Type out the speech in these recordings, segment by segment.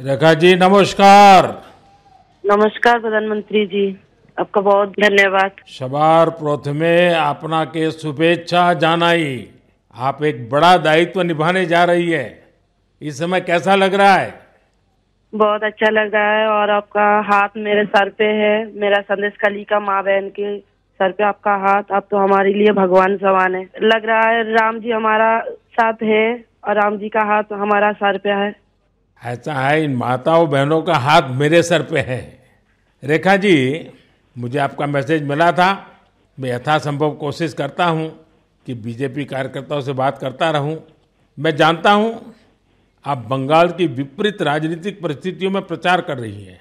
रेखा जी नमस्कार। नमस्कार प्रधानमंत्री जी, आपका बहुत धन्यवाद। सवार प्रथमे आपनाके शुभेच्छा जानाई। आप एक बड़ा दायित्व निभाने जा रही है। इस समय कैसा लग रहा है? बहुत अच्छा लग रहा है और आपका हाथ मेरे सर पे है। मेरा संदेश कली का माँ बहन के सर पे आपका हाथ, आप तो हमारे लिए भगवान समान है। लग रहा है राम जी हमारा साथ है और राम जी का हाथ हमारा सर पे है। ऐसा है, इन माताओं बहनों का हाथ मेरे सर पे है। रेखा जी, मुझे आपका मैसेज मिला था। मैं यथासंभव कोशिश करता हूं कि बीजेपी कार्यकर्ताओं से बात करता रहूं। मैं जानता हूं आप बंगाल की विपरीत राजनीतिक परिस्थितियों में प्रचार कर रही हैं।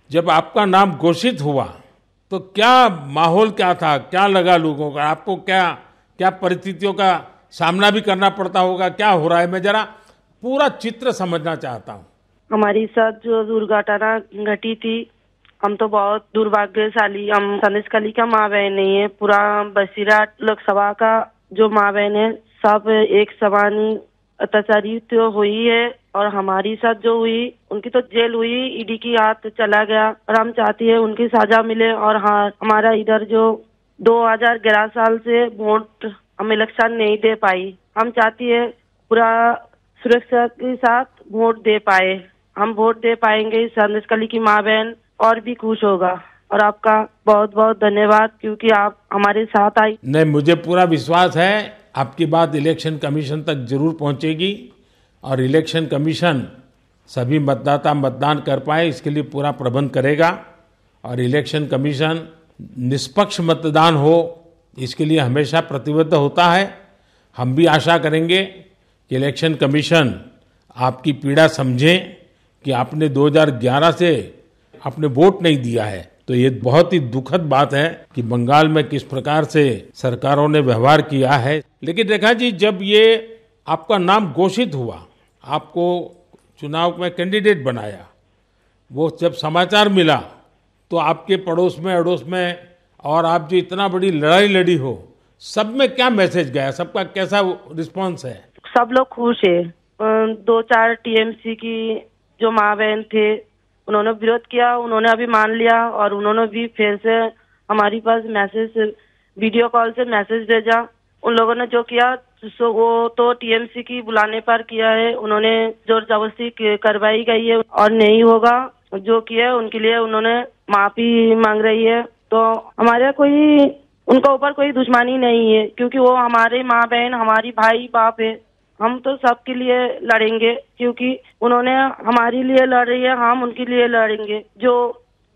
जब आपका नाम घोषित हुआ तो क्या माहौल क्या था, क्या लगा लोगों का? आपको क्या क्या परिस्थितियों का सामना भी करना पड़ता होगा? क्या हो रहा है, मैं जरा पूरा चित्र समझना चाहता हूँ। हमारी साथ जो दुर्घटना घटी थी, हम तो बहुत दुर्भाग्यशाली, हम संदेश कली का माँ बहन नहीं है। पूरा बसीरा लोकसभा का जो माँ बहन है सब एक समान ही अत्याचारी तो हुई है। और हमारी साथ जो हुई उनकी तो जेल हुई, ईडी की हाथ चला गया और हम चाहती है उनकी सजा मिले। और हाँ, हमारा इधर जो 2011 साल से वोट हम इलेक्शन नहीं दे पाई, हम चाहती है पूरा सुरक्षा के साथ वोट दे पाए। हम वोट दे पाएंगे, संदेश कली की माँ बहन और भी खुश होगा। और आपका बहुत बहुत धन्यवाद क्योंकि आप हमारे साथ आई। नहीं, मुझे पूरा विश्वास है आपकी बात इलेक्शन कमीशन तक जरूर पहुंचेगी और इलेक्शन कमीशन सभी मतदाता मतदान कर पाए इसके लिए पूरा प्रबंध करेगा। और इलेक्शन कमीशन निष्पक्ष मतदान हो इसके लिए हमेशा प्रतिबद्ध होता है। हम भी आशा करेंगे कि इलेक्शन कमीशन आपकी पीड़ा समझे कि आपने 2011 से आपने वोट नहीं दिया है। तो ये बहुत ही दुखद बात है कि बंगाल में किस प्रकार से सरकारों ने व्यवहार किया है। लेकिन रेखा जी, जब ये आपका नाम घोषित हुआ, आपको चुनाव में कैंडिडेट बनाया, वो जब समाचार मिला तो आपके पड़ोस में अड़ोस में और आप जो इतना बड़ी लड़ाई लड़ी हो, सब में क्या मैसेज गया? सबका कैसा रिस्पॉन्स है? सब लोग खुश है। 2-4 टीएमसी की जो माँ बहन थे उन्होंने विरोध किया, उन्होंने अभी मान लिया और उन्होंने भी फिर से हमारी पास मैसेज, वीडियो कॉल से मैसेज भेजा। उन लोगों ने जो किया वो तो टीएमसी की बुलाने पर किया है। उन्होंने जोर जबरदस्ती करवाई गई है और नहीं होगा जो किया है उनके लिए उन्होंने माफी मांग रही है। तो हमारे कोई उनका ऊपर कोई दुश्मनी नहीं है क्योंकि वो हमारे माँ बहन, हमारी भाई बाप है। हम तो सबके लिए लड़ेंगे क्योंकि उन्होंने हमारे लिए लड़ रही है, हम उनके लिए लड़ेंगे। जो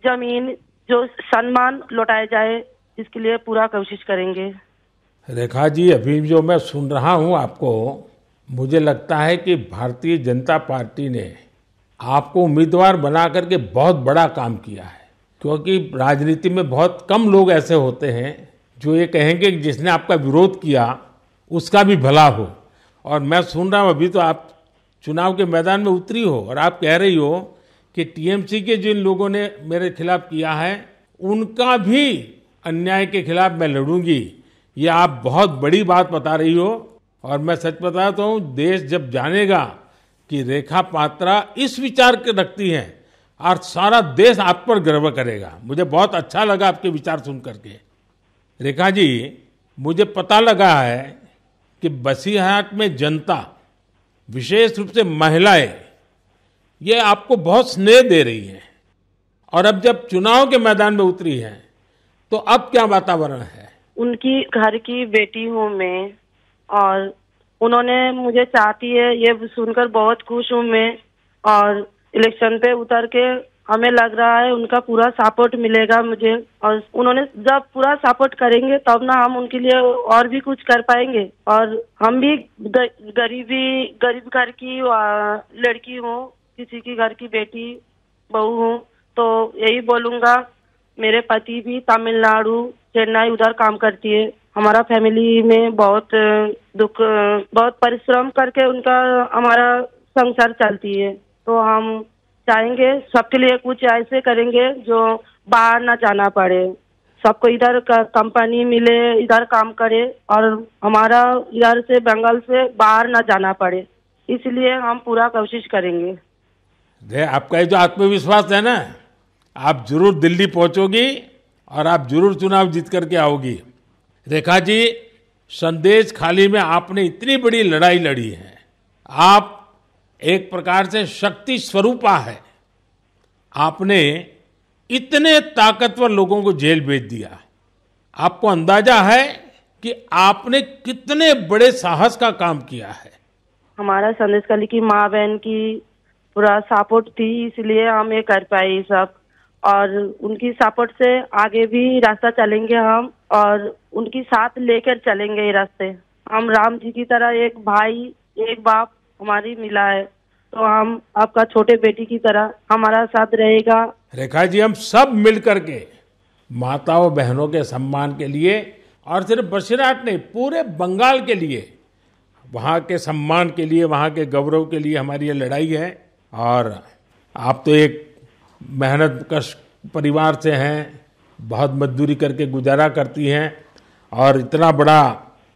जमीन, जो सम्मान लौटाया जाए इसके लिए पूरा कोशिश करेंगे। रेखा जी, अभी जो मैं सुन रहा हूं आपको, मुझे लगता है कि भारतीय जनता पार्टी ने आपको उम्मीदवार बना करके बहुत बड़ा काम किया है। क्योंकि राजनीति में बहुत कम लोग ऐसे होते हैं जो ये कहेंगे कि जिसने आपका विरोध किया उसका भी भला हो। और मैं सुन रहा हूं अभी तो आप चुनाव के मैदान में उतरी हो और आप कह रही हो कि टीएमसी के जिन लोगों ने मेरे खिलाफ किया है उनका भी अन्याय के खिलाफ मैं लड़ूंगी। ये आप बहुत बड़ी बात बता रही हो। और मैं सच बताता हूं, देश जब जानेगा कि रेखा पात्रा इस विचार के रखती हैं और सारा देश आप पर गर्व करेगा। मुझे बहुत अच्छा लगा आपके विचार सुन करके। रेखा जी, मुझे पता लगा है कि बसीरहाट में जनता, विशेष रूप से महिलाएं, ये आपको बहुत स्नेह दे रही हैं। और अब जब चुनाव के मैदान में उतरी हैं तो अब क्या वातावरण है? उनकी घर की बेटी हूँ मैं और उन्होंने मुझे चाहती है, ये सुनकर बहुत खुश हूँ मैं। और इलेक्शन पे उतर के हमें लग रहा है उनका पूरा सपोर्ट मिलेगा मुझे। और उन्होंने जब पूरा सपोर्ट करेंगे तब ना हम उनके लिए और भी कुछ कर पाएंगे। और हम भी गरीब घर की लड़की हूँ, किसी की घर की बेटी बहू हूँ। तो यही बोलूंगा, मेरे पति भी तमिलनाडु, चेन्नई उधर काम करती है। हमारा फैमिली में बहुत दुख, बहुत परिश्रम करके उनका हमारा संसार चलती है। तो हम चाहेंगे सबके लिए कुछ ऐसे करेंगे जो बाहर ना जाना पड़े, सबको इधर का कंपनी मिले, इधर काम करे और हमारा इधर से बंगाल से बाहर ना जाना पड़े। इसलिए हम पूरा कोशिश करेंगे। आपका ये जो आत्मविश्वास है ना, आप जरूर दिल्ली पहुंचोगी और आप जरूर चुनाव जीत करके आओगी। रेखा जी, संदेश खाली में आपने इतनी बड़ी लड़ाई लड़ी है। आप एक प्रकार से शक्ति स्वरूपा है। आपने इतने ताकतवर लोगों को जेल भेज दिया। आपको अंदाजा है कि आपने कितने बड़े साहस का काम किया है। हमारा संदेशखाली की माँ बहन की पूरा सपोर्ट थी, इसलिए हम ये कर पाए ये सब। और उनकी सपोर्ट से आगे भी रास्ता चलेंगे हम, और उनकी साथ लेकर चलेंगे ये रास्ते। हम राम जी की तरह एक भाई एक बाप हमारी मिला है, तो हम आपका छोटे बेटी की तरह हमारा साथ रहेगा। रेखा जी, हम सब मिल करके माताओं बहनों के सम्मान के लिए, और सिर्फ बसीरहाट नहीं, पूरे बंगाल के लिए, वहाँ के सम्मान के लिए, वहाँ के गौरव के लिए हमारी ये लड़ाई है। और आप तो एक मेहनत कश परिवार से हैं, बहुत मजदूरी करके गुजारा करती हैं, और इतना बड़ा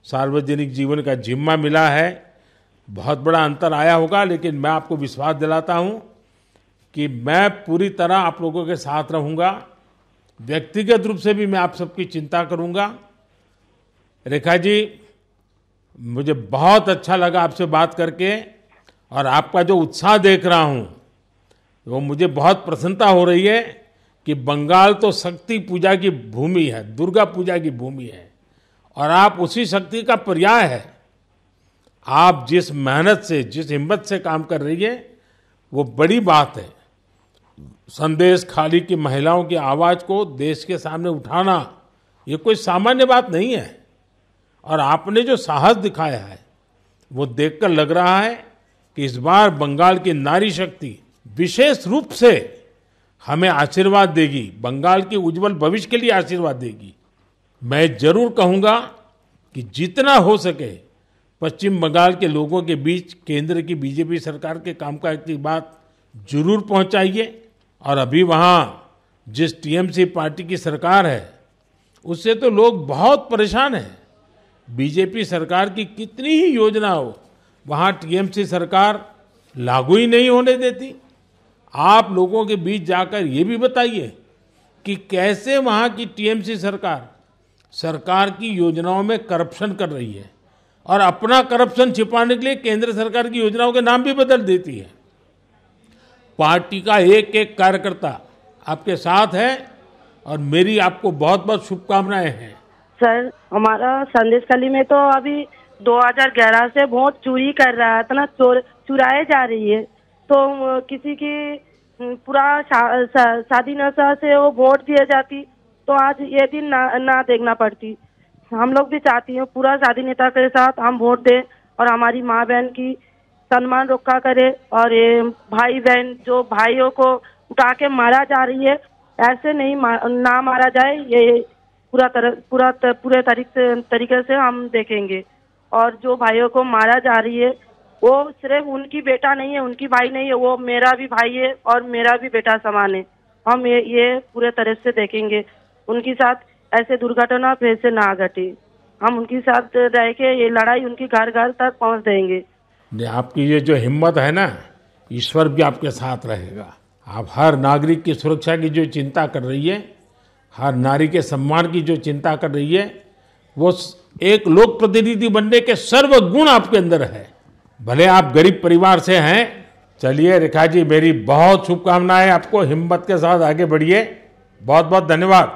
सार्वजनिक जीवन का जिम्मा मिला है। बहुत बड़ा अंतर आया होगा, लेकिन मैं आपको विश्वास दिलाता हूँ कि मैं पूरी तरह आप लोगों के साथ रहूँगा। व्यक्तिगत रूप से भी मैं आप सबकी चिंता करूँगा। रेखा जी, मुझे बहुत अच्छा लगा आपसे बात करके, और आपका जो उत्साह देख रहा हूँ वो मुझे बहुत प्रसन्नता हो रही है कि बंगाल तो शक्ति पूजा की भूमि है, दुर्गा पूजा की भूमि है, और आप उसी शक्ति का पर्याय है। आप जिस मेहनत से, जिस हिम्मत से काम कर रही है, वो बड़ी बात है। संदेश खाली की महिलाओं की आवाज़ को देश के सामने उठाना ये कोई सामान्य बात नहीं है। और आपने जो साहस दिखाया है वो देखकर लग रहा है कि इस बार बंगाल की नारी शक्ति विशेष रूप से हमें आशीर्वाद देगी, बंगाल के उज्जवल भविष्य के लिए आशीर्वाद देगी। मैं जरूर कहूँगा कि जितना हो सके पश्चिम बंगाल के लोगों के बीच केंद्र की बीजेपी सरकार के कामकाज की बात जरूर पहुंचाइए। और अभी वहाँ जिस टीएमसी पार्टी की सरकार है उससे तो लोग बहुत परेशान हैं। बीजेपी सरकार की कितनी ही योजना हो, वहाँ टीएमसी सरकार लागू ही नहीं होने देती। आप लोगों के बीच जाकर ये भी बताइए कि कैसे वहाँ की टीएमसी सरकार की योजनाओं में करप्शन कर रही है, और अपना करप्शन छिपाने के लिए केंद्र सरकार की योजनाओं के नाम भी बदल देती है। पार्टी का एक एक कार्यकर्ता आपके साथ है, और मेरी आपको बहुत बहुत शुभकामनाएं हैं। सर, हमारा संदेशखाली में तो अभी 2011 से वोट चोरी कर रहा है, इतना चुराए जा रही है। तो किसी की पूरा स्वाधीनता से वो वोट दिए जाती, तो आज ये दिन ना देखना पड़ती। हम लोग भी चाहती हैं पूरा स्वाधीनता के साथ हम वोट दें, और हमारी माँ बहन की सम्मान रक्षा करे। और ये भाई बहन जो भाइयों को उठा के मारा जा रही है, ऐसे नहीं ना मारा जाए, ये पूरे तरीके से हम देखेंगे। और जो भाइयों को मारा जा रही है वो सिर्फ उनकी बेटा नहीं है, उनकी भाई नहीं है, वो मेरा भी भाई है और मेरा भी बेटा समान है। हम ये पूरे तरह से देखेंगे, उनके साथ ऐसे दुर्घटना फिर से ना घटे। हम उनके साथ रह के ये लड़ाई उनकी घर घर तक पहुंच देंगे। आपकी ये जो हिम्मत है ना, ईश्वर भी आपके साथ रहेगा। आप हर नागरिक की सुरक्षा की जो चिंता कर रही है, हर नारी के सम्मान की जो चिंता कर रही है, वो एक लोक प्रतिनिधि बनने के सर्वगुण आपके अंदर है। भले आप गरीब परिवार से हैं। चलिए रेखा जी, मेरी बहुत शुभकामनाएं आपको, हिम्मत के साथ आगे बढ़िए। बहुत बहुत धन्यवाद।